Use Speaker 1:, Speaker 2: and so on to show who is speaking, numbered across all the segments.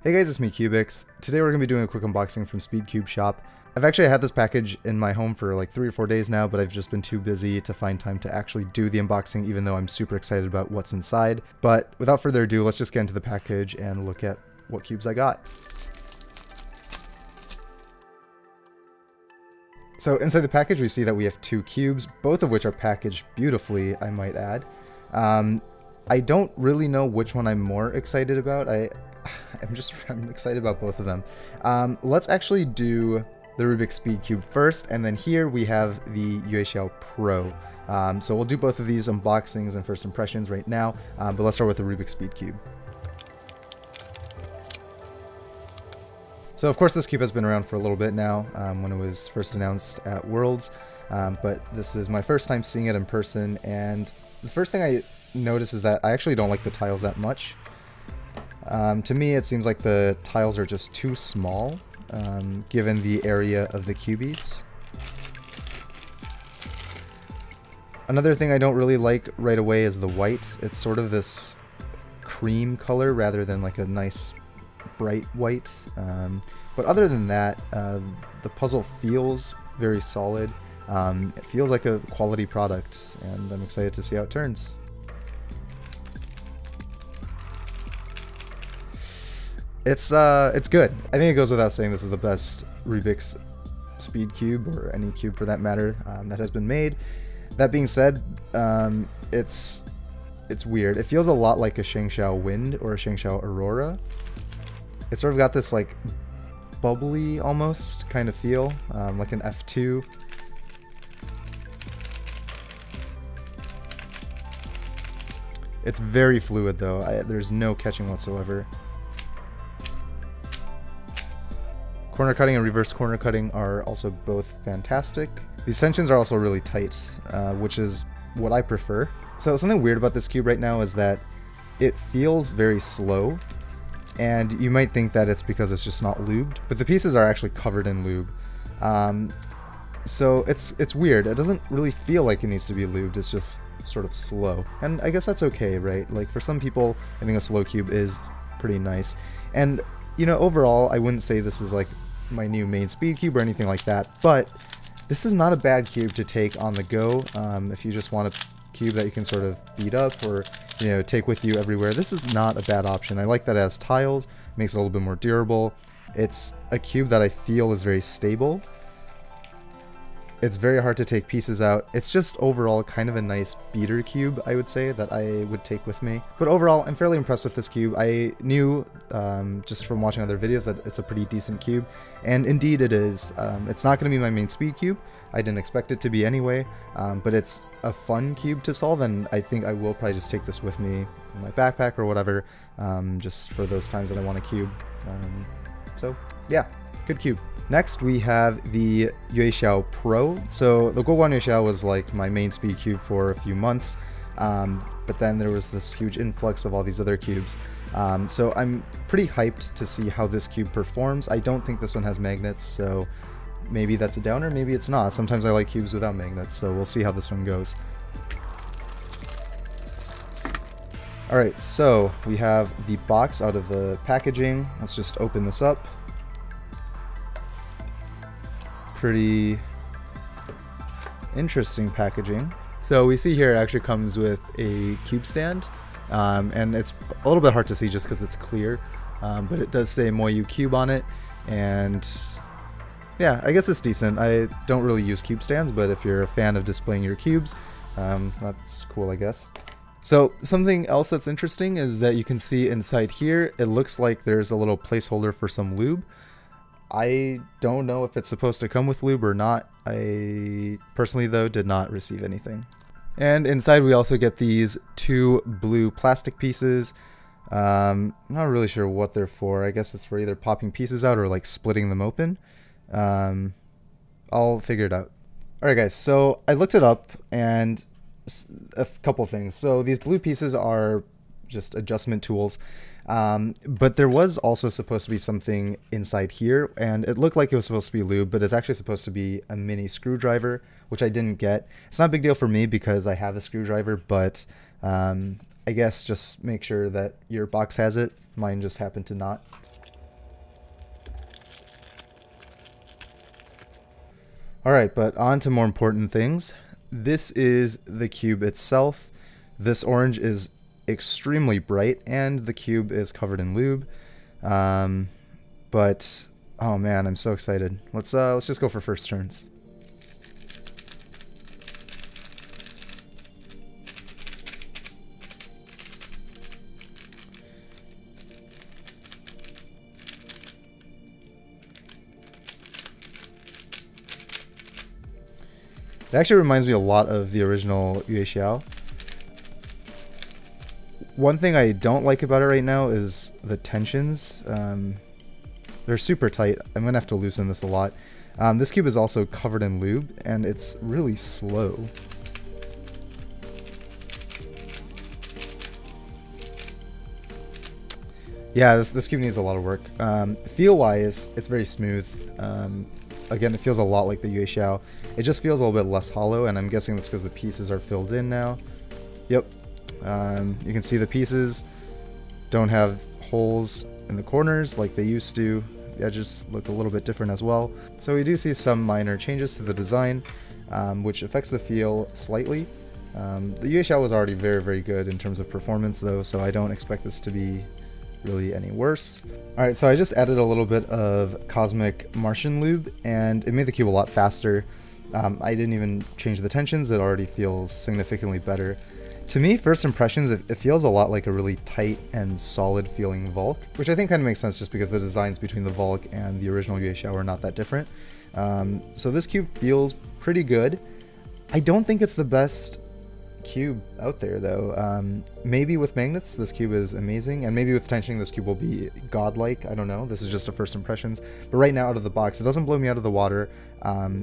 Speaker 1: Hey guys, it's me, cyoubx. Today we're going to be doing a quick unboxing from Speedcube Shop. I've actually had this package in my home for like 3 or 4 days now, but I've just been too busy to find time to actually do the unboxing, even though I'm super excited about what's inside. But without further ado, let's just get into the package and look at what cubes I got. So inside the package we see that we have 2 cubes, both of which are packaged beautifully, I might add. I don't really know which one I'm more excited about. I'm excited about both of them. Let's actually do the Rubik Speed Cube first, and then here we have the YueXiao Pro. So we'll do both of these unboxings and first impressions right now, but let's start with the Rubik Speed Cube. So of course this cube has been around for a little bit now, when it was first announced at Worlds, but this is my first time seeing it in person, and the first thing I notice is that I actually don't like the tiles that much. To me, it seems like the tiles are just too small, given the area of the cubies. Another thing I don't really like right away is the white. It's sort of this cream color rather than like a nice bright white. But other than that, the puzzle feels very solid. It feels like a quality product, and I'm excited to see how it turns. It's good. I think it goes without saying this is the best Rubik's Speed Cube, or any cube for that matter, that has been made. That being said, it's weird. It feels a lot like a SCS Wind or a SCS Aurora. It's sort of got this like bubbly almost kind of feel, like an F2. It's very fluid though. There's no catching whatsoever. Corner cutting and reverse corner cutting are also both fantastic. These tensions are also really tight, which is what I prefer. So something weird about this cube right now is that it feels very slow, and you might think that it's because it's just not lubed, but the pieces are actually covered in lube. So it's weird. It doesn't really feel like it needs to be lubed, it's just sort of slow. And I guess that's okay, right? Like for some people, I think a slow cube is pretty nice. And you know, overall, I wouldn't say this is like my new main speed cube or anything like that, but this is not a bad cube to take on the go. If you just want a cube that you can sort of beat up or, you know, take with you everywhere, this is not a bad option. I like that it has tiles, makes it a little bit more durable. It's a cube that I feel is very stable. It's very hard to take pieces out. It's just overall kind of a nice beater cube, I would say, that I would take with me. But overall, I'm fairly impressed with this cube. I knew, just from watching other videos, that it's a pretty decent cube, and indeed it is. It's not going to be my main speed cube. I didn't expect it to be anyway, but it's a fun cube to solve, and I think I will probably just take this with me in my backpack or whatever, just for those times that I want a cube. So yeah, good cube. Next, we have the YueXiao Pro. So the GuoGuan YueXiao was like my main speed cube for a few months, but then there was this huge influx of all these other cubes. So I'm pretty hyped to see how this cube performs. I don't think this one has magnets, so maybe that's a downer, maybe it's not. Sometimes I like cubes without magnets, so we'll see how this one goes. Alright, so we have the box out of the packaging. Let's just open this up. Pretty interesting packaging. So we see here it actually comes with a cube stand, and it's a little bit hard to see just because it's clear, but it does say YueXiao on it, and yeah, I guess it's decent. I don't really use cube stands, but if you're a fan of displaying your cubes, that's cool, I guess. So something else that's interesting is that you can see inside here, it looks like there's a little placeholder for some lube. I don't know if it's supposed to come with lube or not. I personally, though, did not receive anything. And inside we also get these 2 blue plastic pieces. I'm not really sure what they're for. I guess it's for either popping pieces out or like splitting them open. I'll figure it out. Alright guys, so I looked it up, and a couple things. So these blue pieces are just adjustment tools. But there was also supposed to be something inside here, and it looked like it was supposed to be lube, but it's actually supposed to be a mini screwdriver, which I didn't get. It's not a big deal for me because I have a screwdriver, but I guess just make sure that your box has it. Mine just happened to not. Alright, but on to more important things. This is the cube itself. This orange is extremely bright, and the cube is covered in lube. But oh man, I'm so excited. Let's just go for first turns. It actually reminds me a lot of the original YueXiao. One thing I don't like about it right now is the tensions. They're super tight. I'm gonna have to loosen this a lot. This cube is also covered in lube, and it's really slow. Yeah, this cube needs a lot of work. Feel-wise, it's very smooth. Again, it feels a lot like the YueXiao. It just feels a little bit less hollow, and I'm guessing that's because the pieces are filled in now. Yep. You can see the pieces don't have holes in the corners like they used to. The edges look a little bit different as well. So we do see some minor changes to the design, which affects the feel slightly. The YueXiao was already very, very good in terms of performance though, so I don't expect this to be really any worse. Alright, so I just added a little bit of Cosmic Martian lube, and it made the cube a lot faster. I didn't even change the tensions, it already feels significantly better. To me, first impressions, it feels a lot like a really tight and solid feeling Volk, which I think kind of makes sense just because the designs between the Volk and the original YueXiao are not that different. So this cube feels pretty good. I don't think it's the best cube out there though. Maybe with magnets this cube is amazing, and maybe with tensioning this cube will be godlike. I don't know, this is just a first impressions, but right now out of the box it doesn't blow me out of the water.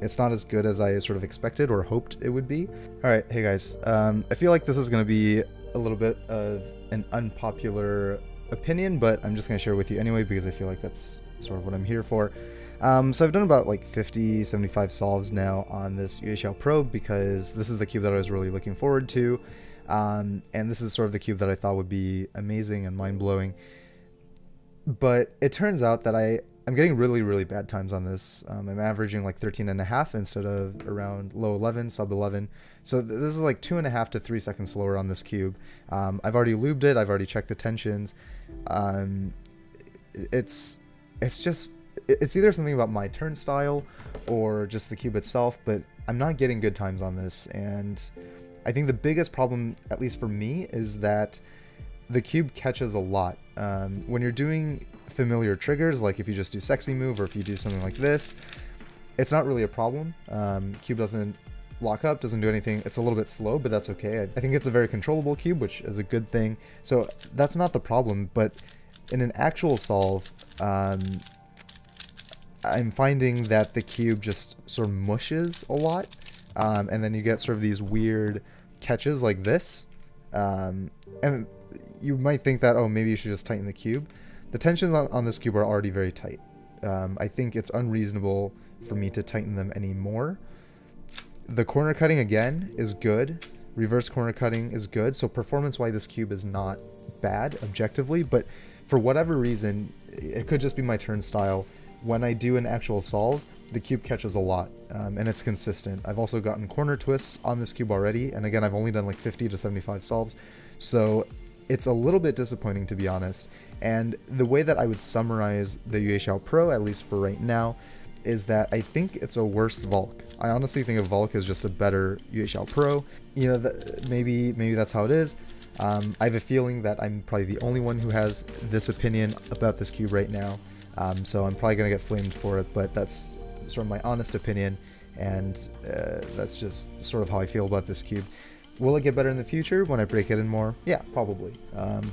Speaker 1: It's not as good as I sort of expected or hoped it would be. Alright, hey guys, I feel like this is going to be a little bit of an unpopular opinion, but I'm just going to share it with you anyway because I feel like that's sort of what I'm here for. So I've done about like 50, 75 solves now on this YueXiao probe because this is the cube that I was really looking forward to. And this is sort of the cube that I thought would be amazing and mind-blowing. But it turns out that I'm getting really, really bad times on this. I'm averaging like 13.5 instead of around low 11, sub 11. So this is like 2.5 to 3 seconds slower on this cube. I've already lubed it, I've already checked the tensions. It's either something about my turn style or just the cube itself, but I'm not getting good times on this, and I think the biggest problem, at least for me, is that the cube catches a lot. When you're doing familiar triggers, like if you just do sexy move or if you do something like this, it's not really a problem. Cube doesn't lock up, doesn't do anything. It's a little bit slow, but that's okay. I think it's a very controllable cube, which is a good thing. So that's not the problem, but in an actual solve, I'm finding that the cube just sort of mushes a lot, and then you get sort of these weird catches like this, and you might think that, oh, maybe you should just tighten the cube. The tensions on this cube are already very tight. I think it's unreasonable for me to tighten them anymore. The corner cutting, again, is good. Reverse corner cutting is good, so performance-wise this cube is not bad objectively, but for whatever reason, it could just be my turn style. When I do an actual solve, the cube catches a lot, and it's consistent. I've also gotten corner twists on this cube already, and again, I've only done like 50 to 75 solves, so it's a little bit disappointing, to be honest. And the way that I would summarize the YueXiao Pro, at least for right now, is that I think it's a worse Volk. I honestly think a Volk is just a better YueXiao Pro. You know, maybe that's how it is. I have a feeling that I'm probably the only one who has this opinion about this cube right now. So I'm probably going to get flamed for it, but that's sort of my honest opinion, and that's just sort of how I feel about this cube. Will it get better in the future when I break it in more? Yeah, probably.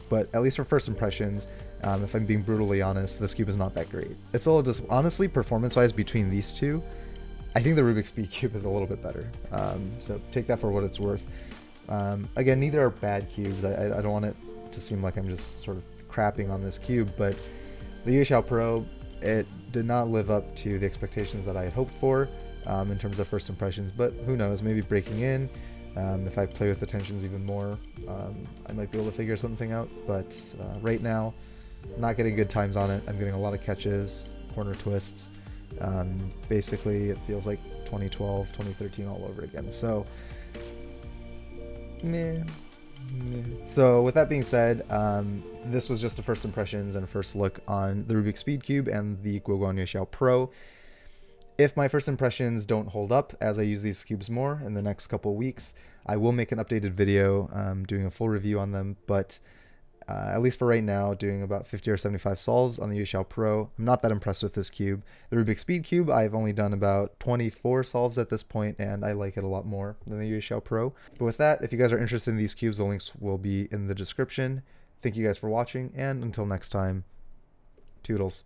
Speaker 1: But at least for first impressions, if I'm being brutally honest, this cube is not that great. It's a little just, honestly, performance-wise between these two, I think the Rubik's Speed Cube is a little bit better. So take that for what it's worth. Again, neither are bad cubes. I don't want it to seem like I'm just sort of crapping on this cube, but the YueXiao Pro, it did not live up to the expectations that I had hoped for in terms of first impressions, but who knows, maybe breaking in, if I play with the tensions even more, I might be able to figure something out, but right now, not getting good times on it. I'm getting a lot of catches, corner twists, Basically, it feels like 2012, 2013 all over again. So, meh. So with that being said, this was just the first impressions and first look on the Rubik Speed Cube and the GuoGuan YueXiao Pro. If my first impressions don't hold up as I use these cubes more in the next couple weeks, I will make an updated video doing a full review on them, but at least for right now, doing about 50 or 75 solves on the YueXiao Pro. I'm not that impressed with this cube. The Rubik Speed Cube, I've only done about 24 solves at this point, and I like it a lot more than the YueXiao Pro. But with that, if you guys are interested in these cubes, the links will be in the description. Thank you guys for watching, and until next time, toodles.